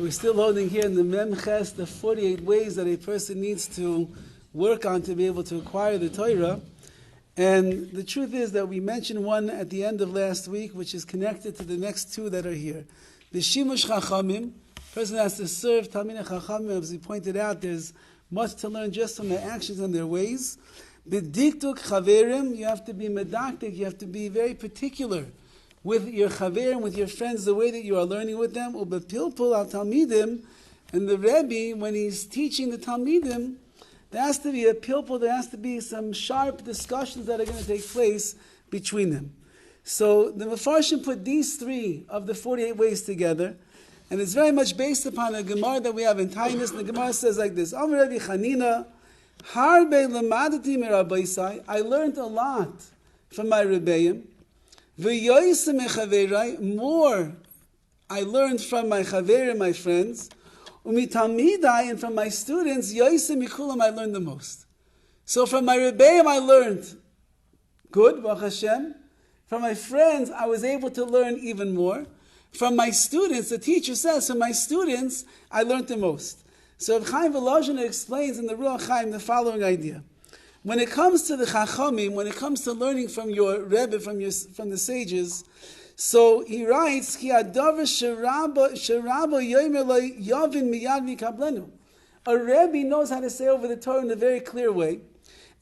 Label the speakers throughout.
Speaker 1: So we're still holding here in the Memches, the 48 ways that a person needs to work on to be able to acquire the Torah. And the truth is that we mentioned one at the end of last week, which is connected to the next two that are here. The Shimush Chachamim, person has to serve Talmidei Chachamim. As we pointed out, there's much to learn just from their actions and their ways. The Diktuk Chaverim, you have to be medaktik, you have to be very particular with your chaverim, with your friends, the way that you are learning with them. Ubepilpul al Talmidim, and the Rebbe, when he's teaching the Talmidim, there has to be a pilpul, there has to be some sharp discussions that are going to take place between them. So the Mefarshim put these three of the 48 ways together, and it's very much based upon a Gemara that we have in Tainus. And the Gemara says like this: Amar Rabbi Chanina, Harbe lemadati merabaisai. I learned a lot from my Rebbeim. More I learned from my chaverim, my friends. Umitamidai, and from my students, yoisem mikulam, I learned the most. So from my Rebbeim I learned good, Baruch Hashem. From my friends I was able to learn even more. From my students, the teacher says, from my students I learned the most. So HaChaim Volozhiner explains in the Ruach Chaim the following idea. When it comes to the Chachamim, when it comes to learning from your Rebbe, from the sages, so he writes, Ki adavar sherabba yomer lo yavin miyad mikablenu. A Rebbe knows how to say over the Torah in a very clear way,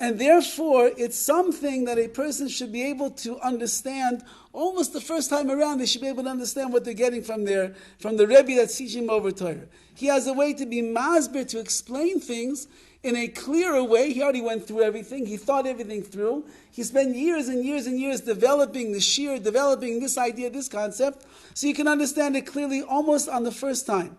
Speaker 1: and therefore it's something that a person should be able to understand almost the first time around. They should be able to understand what they're getting from the Rebbe that's teaching them over Torah. He has a way to be masber, to explain things in a clearer way. He already went through everything. He thought everything through. He spent years and years and years developing the shir, developing this idea, this concept, so you can understand it clearly almost on the first time.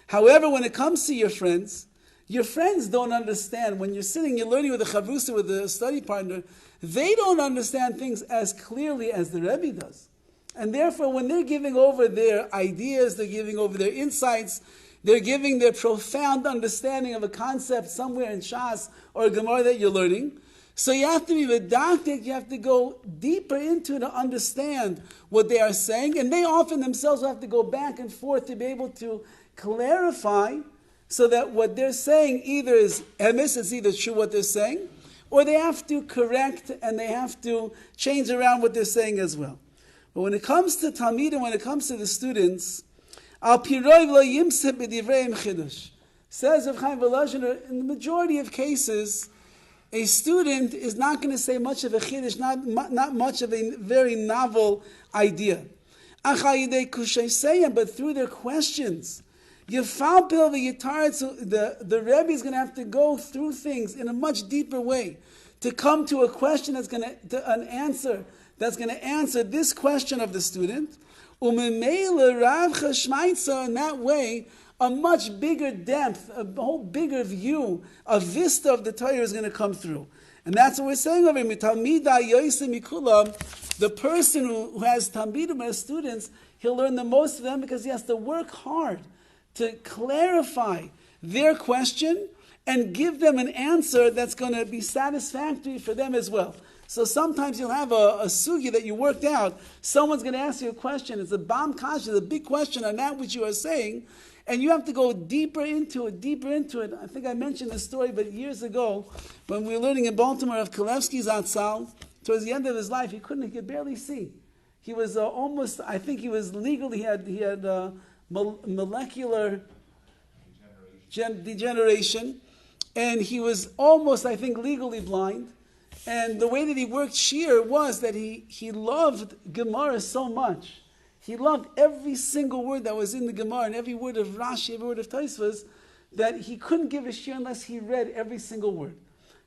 Speaker 1: However, when it comes to your friends don't understand. When you're sitting, you're learning with a chavrusa, with a study partner, they don't understand things as clearly as the Rebbe does. And therefore, when they're giving over their ideas, they're giving over their insights, they're giving their profound understanding of a concept somewhere in Shas or a Gemara that you're learning. So you have to be medaktik, you have to go deeper into it to understand what they are saying. And they often themselves have to go back and forth to be able to clarify, so that what they're saying either is emes, it's either true what they're saying, or they have to correct and they have to change around what they're saying as well. But when it comes to Talmidim, when it comes to the students, Al piroi lo yimseh b'divreim chidush. Says HaChaim Volozhiner, in the majority of cases, a student is not going to say much of a chiddush, not much of a very novel idea. But through their questions, the Rebbe is going to have to go through things in a much deeper way to come to a question that's going to an answer that's going to answer this question of the student. In that way, a much bigger depth, a whole bigger view, a vista of the Torah is going to come through. And that's what we're saying over here. The person who has Talmidim as students, he'll learn the most of them because he has to work hard to clarify their question and give them an answer that's going to be satisfactory for them as well. So sometimes you'll have a sugi that you worked out. Someone's going to ask you a question. It's a bam kasha, it's a big question on that which you are saying, and you have to go deeper into it. I think I mentioned this story, but years ago, when we were learning in Baltimore of Kalevsky's Atzal, towards the end of his life, he could barely see. He was almost, I think he was legally, he had molecular degeneration, and he was almost, I think, legally blind. And the way that he worked shir was that he loved Gemara so much. He loved every single word that was in the Gemara and every word of Rashi, every word of Tosfos, that he couldn't give a shir unless he read every single word.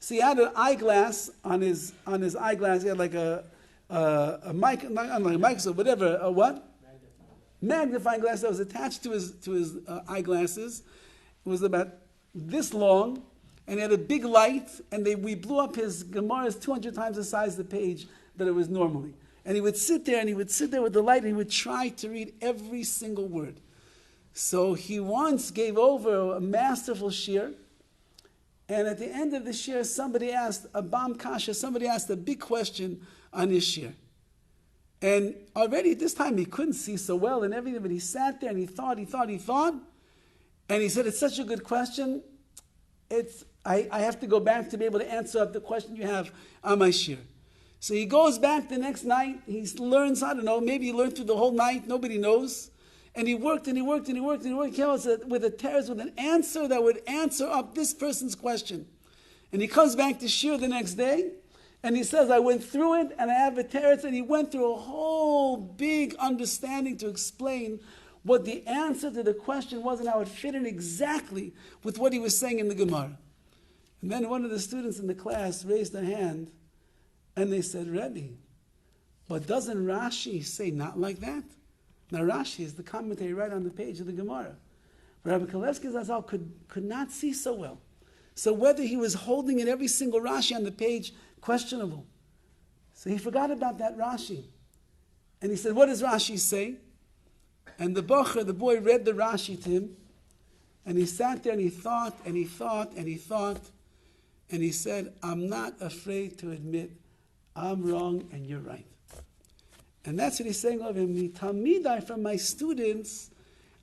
Speaker 1: So he had an eyeglass on his eyeglass. He had like a mic, not like a microscope, whatever. A what? Magnifying glass that was attached to his eyeglasses. It was about this long. And he had a big light, and we blew up his Gemaras 200 times the size of the page that it was normally. And he would sit there with the light, and he would try to read every single word. So he once gave over a masterful shir, and at the end of the shir, somebody asked a bam kasha, somebody asked a big question on his shir. And already at this time he couldn't see so well and everything, but he sat there and he thought, And he said, it's such a good question. I have to go back to be able to answer the question you have on my shir. So he goes back the next night. He learns, I don't know, maybe he learned through the whole night. Nobody knows. And he worked and he worked and he worked and he worked. He came out with an answer that would answer up this person's question. And he comes back to shir the next day. And he says, I went through it and I have a teretz. And he went through a whole big understanding to explain what the answer to the question was and how it fit in exactly with what he was saying in the Gemara. And then one of the students in the class raised a hand and they said, Rebbe, but doesn't Rashi say not like that? Now Rashi is the commentary right on the page of the Gemara. But Rabbi Kalevsky Zazal could not see so well. So whether he was holding in every single Rashi on the page, questionable. So he forgot about that Rashi. And he said, what does Rashi say? And the boy read the Rashi to him. And he sat there and he thought and he thought and he thought. And he said, I'm not afraid to admit I'm wrong and you're right. And that's what he's saying of him. Tamidai, from my students,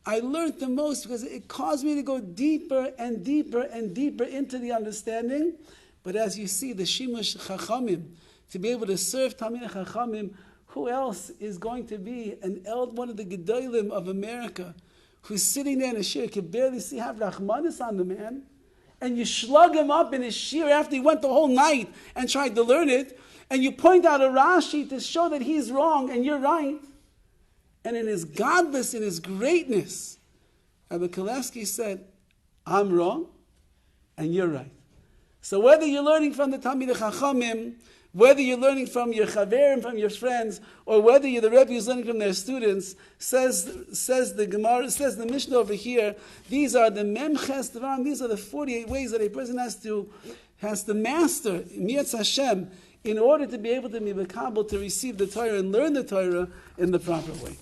Speaker 1: I learned the most because it caused me to go deeper and deeper and deeper into the understanding. But as you see, the Shimush Chachamim, to be able to serve Talmidei Chachamim, who else is going to be one of the Gedolim of America, who's sitting there in a shir, can barely see, have Rachmanis on the man, and you slug him up in his shir after he went the whole night and tried to learn it, and you point out a Rashi to show that he's wrong and you're right. And in his godless, in his greatness, Rabbi Kalevsky said, I'm wrong and you're right. So whether you're learning from the Talmidei Chachamim, whether you're learning from your chaverim, from your friends, or whether you're the Rebbe who's learning from their students, says the Gemara, says the Mishnah over here, these are the memches devarim, these are the 48 ways that a person has to master, mi'etz Hashem, in order to be able to be mekabel, to receive the Torah and learn the Torah in the proper way.